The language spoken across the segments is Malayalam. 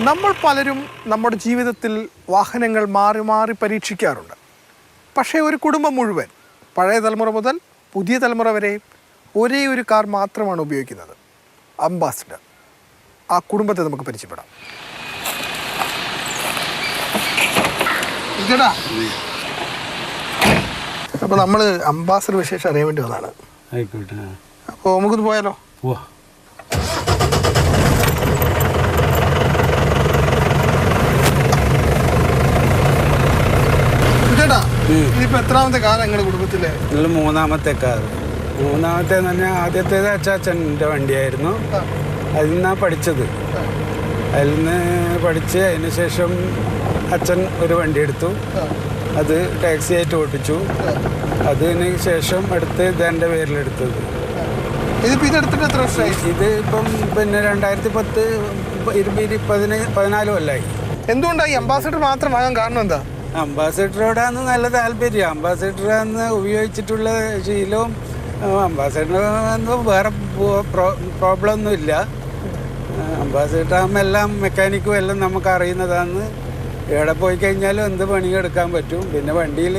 നമ്മൾ പലരും നമ്മുടെ ജീവിതത്തിൽ വാഹനങ്ങൾ മാറി മാറി പരീക്ഷിക്കാറുണ്ട്. പക്ഷേ ഒരു കുടുംബം മുഴുവൻ പഴയ തലമുറ മുതൽ പുതിയ തലമുറ വരെ ഒരേ ഒരു കാർ മാത്രമാണ് ഉപയോഗിക്കുന്നത്, അംബാസഡർ. ആ കുടുംബത്തെ നമുക്ക് പരിചയപ്പെടാം. അപ്പോൾ നമ്മൾ അംബാസഡർ വിശേഷം അറിയാൻ വേണ്ടി വന്നതാണ്. ആയിക്കോട്ടെ. അപ്പോൾ നമുക്കൊന്ന് പോയാലോ? ഇതിപ്പോ എത്രാമത്തെ കാലം നിങ്ങളുടെ കുടുംബത്തിലെ? മൂന്നാമത്തെ കാർ. മൂന്നാമത്തെ പറഞ്ഞാൽ ആദ്യത്തേത് അച്ചാച്ചൻ്റെ വണ്ടിയായിരുന്നു. അതിൽ നിന്നാണ് പഠിച്ചത്. അതിൽ നിന്ന് പഠിച്ച് അതിന് ശേഷം അച്ഛൻ ഒരു വണ്ടി എടുത്തു. അത് ടാക്സി ആയിട്ട് ഓട്ടിച്ചു. അതിന് ശേഷം അടുത്ത് ഇതെൻ്റെ പേരിലെടുത്തത്. ഇതെടുത്തിട്ട് എത്ര വർഷമായി? ഇത് ഇപ്പം പിന്നെ 2010 14 കൊല്ലമായി. എന്തുകൊണ്ടാണ് ഈ അംബാസഡർ മാത്രം വാങ്ങാൻ കാരണം എന്താ? അംബാസഡറോടാണ് നല്ല താല്പര്യം. അംബാസഡറാന്ന് ഉപയോഗിച്ചിട്ടുള്ള ശീലവും അംബാസഡർ വേറെ പ്രോബ്ലം ഒന്നുമില്ല. അംബാസഡർ ആകുമ്പോൾ എല്ലാം മെക്കാനിക്കും എല്ലാം നമുക്ക് അറിയുന്നതാണ്. എവിടെ പോയി കഴിഞ്ഞാലും എന്ത് പണി എടുക്കാൻ പറ്റും. പിന്നെ വണ്ടിയിൽ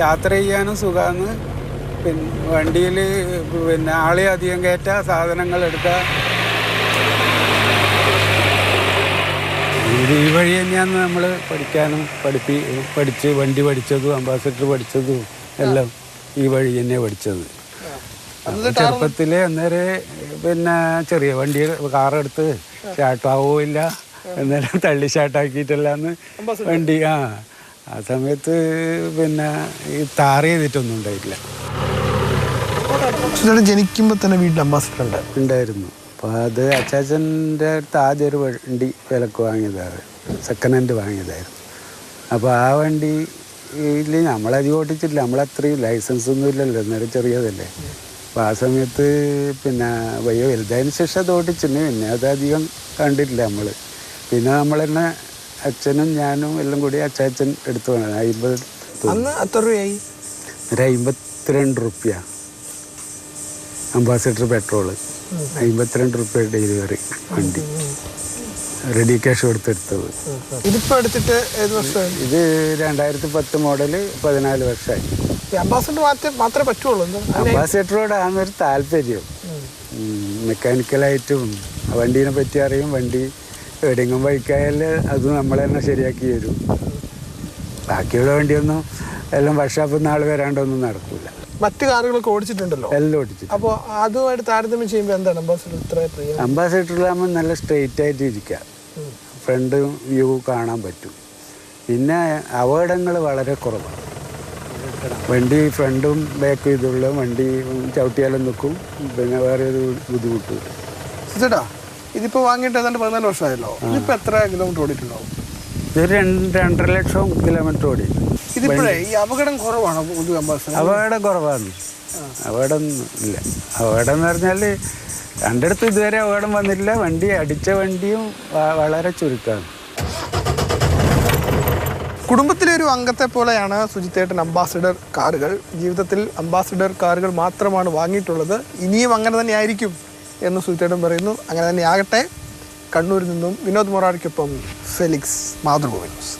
യാത്ര ചെയ്യാനും സുഖമാണ്. പിന്നെ വണ്ടിയിൽ പിന്നെ ആളെ അധികം കയറ്റാം, സാധനങ്ങൾ എടുക്കാം. ഈ വഴി തന്നെയാണ് നമ്മൾ പഠിക്കാനും പഠിച്ച് വണ്ടി പഠിച്ചതും അംബാസഡർ പഠിച്ചതും എല്ലാം ഈ വഴി തന്നെയാണ് പഠിച്ചത്. ചെറുപ്പത്തിലെ അന്നേരം പിന്നെ ചെറിയ വണ്ടി കാറെടുത്ത് സ്റ്റാർട്ടാവില്ല, അന്നേരം തള്ളി സ്റ്റാർട്ടാക്കിയിട്ടല്ലാന്ന് വണ്ടി. ആ സമയത്ത് പിന്നെ ഈ താർ ചെയ്തിട്ടൊന്നും ഉണ്ടായിട്ടില്ല. ജനിക്കുമ്പോൾ തന്നെ വീട്ടിൽ അംബാസഡർ ഉണ്ടായിരുന്നു. അപ്പോൾ അത് അച്ചാച്ചൻ്റെ അടുത്ത് ആദ്യം ഒരു വണ്ടി വിലക്ക് വാങ്ങിയതാണ്, സെക്കൻഡ് ഹാൻഡ് വാങ്ങിയതായിരുന്നു. അപ്പോൾ ആ വണ്ടിയിൽ നമ്മളധികം ഓട്ടിച്ചിട്ടില്ല. നമ്മളത്രയും ലൈസൻസ് ഒന്നും ഇല്ലല്ലോ, അന്നേരം ചെറിയതല്ലേ. അപ്പോൾ ആ സമയത്ത് പിന്നെ വലുതായതിനു ശേഷം അത് ഓട്ടിച്ചിന്. പിന്നെ അതധികം കണ്ടിട്ടില്ല നമ്മൾ. പിന്നെ നമ്മൾ തന്നെ അച്ഛനും ഞാനും എല്ലാം കൂടി അച്ചാച്ചൻ എടുത്തു വേണം. 50 എത്ര രൂപയായി? ഒരു 52 റുപ്യ അംബാസഡർ പെട്രോള്. 52 റുപ്യ ഡെലിവറി വണ്ടി. റെഡി ക്യാഷ് കൊടുത്തെടുത്തത്. ഇതിപ്പോൾ എടുത്തിട്ട് ഏത് വർഷമായി? ഇത് 2010 മോഡല്, 14 വർഷമായി. അംബാസഡർ മാത്രമേ പറ്റുള്ളൂ. അംബാസഡറോടാണ് താല്പര്യം. മെക്കാനിക്കലായിട്ടും വണ്ടീനെ പറ്റി അറിയും. വണ്ടി എവിടെയെങ്കിലും വഴിക്കായാൽ അത് നമ്മൾ തന്നെ ശരിയാക്കി തരും. ബാക്കിയുള്ള വണ്ടിയൊന്നും എല്ലാം വർഷാപ്പ് നാൾ വരാണ്ടൊന്നും നടക്കില്ല. മറ്റു കാറുകളൊക്കെ ഓടിച്ചിട്ടുണ്ടല്ലോ? എല്ലാം ഓടിച്ചു. അപ്പോൾ അതുമായിട്ട് താരതമ്യം ചെയ്യുമ്പോൾ എന്താണ് അംബാസഡർ ഇത്ര പ്രിയം? അംബാസഡറിലാകുമ്പോൾ നല്ല സ്ട്രെയിറ്റ് ആയിട്ട് ഇരിക്കുക, ഫ്രണ്ട് വ്യൂ കാണാൻ പറ്റും. പിന്നെ അപകടങ്ങൾ വളരെ കുറവാണ്. വണ്ടി ഫ്രണ്ടും ബാക്കും ഇതുള്ള വണ്ടി ചവിട്ടിയാലും നിൽക്കും. പിന്നെ വേറെ ഒരു ബുദ്ധിമുട്ട്. ചേട്ടാ, ഇതിപ്പോൾ വാങ്ങിയിട്ട് ഏതാണ്ട് 14 വർഷമായല്ലോ. ഇതിപ്പോൾ എത്ര കിലോമീറ്റർ ഓടിയിട്ടുണ്ടാവും? ഇത് 2.5 ലക്ഷം കിലോമീറ്റർ ഓടി. ഇതിപ്പോഴേ ഈ അപകടം കുറവാണോ? അപകടം കുറവാണ്. അപകടം ഇല്ല. അപകടം എന്ന് പറഞ്ഞാൽ എൻ്റെ അടുത്ത് ഇതുവരെ അപകടം വന്നിട്ടില്ല. വണ്ടി അടിച്ച വണ്ടിയും വളരെ ചുരുക്കമാണ്. കുടുംബത്തിലെ ഒരു അംഗത്തെ പോലെയാണ് സുജിത്തേട്ടൻ അംബാസഡർ കാറുകൾ. ജീവിതത്തിൽ അംബാസഡർ കാറുകൾ മാത്രമാണ് വാങ്ങിയിട്ടുള്ളത്. ഇനിയും അങ്ങനെ തന്നെ ആയിരിക്കും എന്ന് സുജിത്തേട്ടൻ പറയുന്നു. അങ്ങനെ തന്നെ ആകട്ടെ. കണ്ണൂരിൽ നിന്നും വിനോദ് മൊറാരിക്കൊപ്പം ഫെലിക്സ്, മാതൃഭൂമി ന്യൂസ്.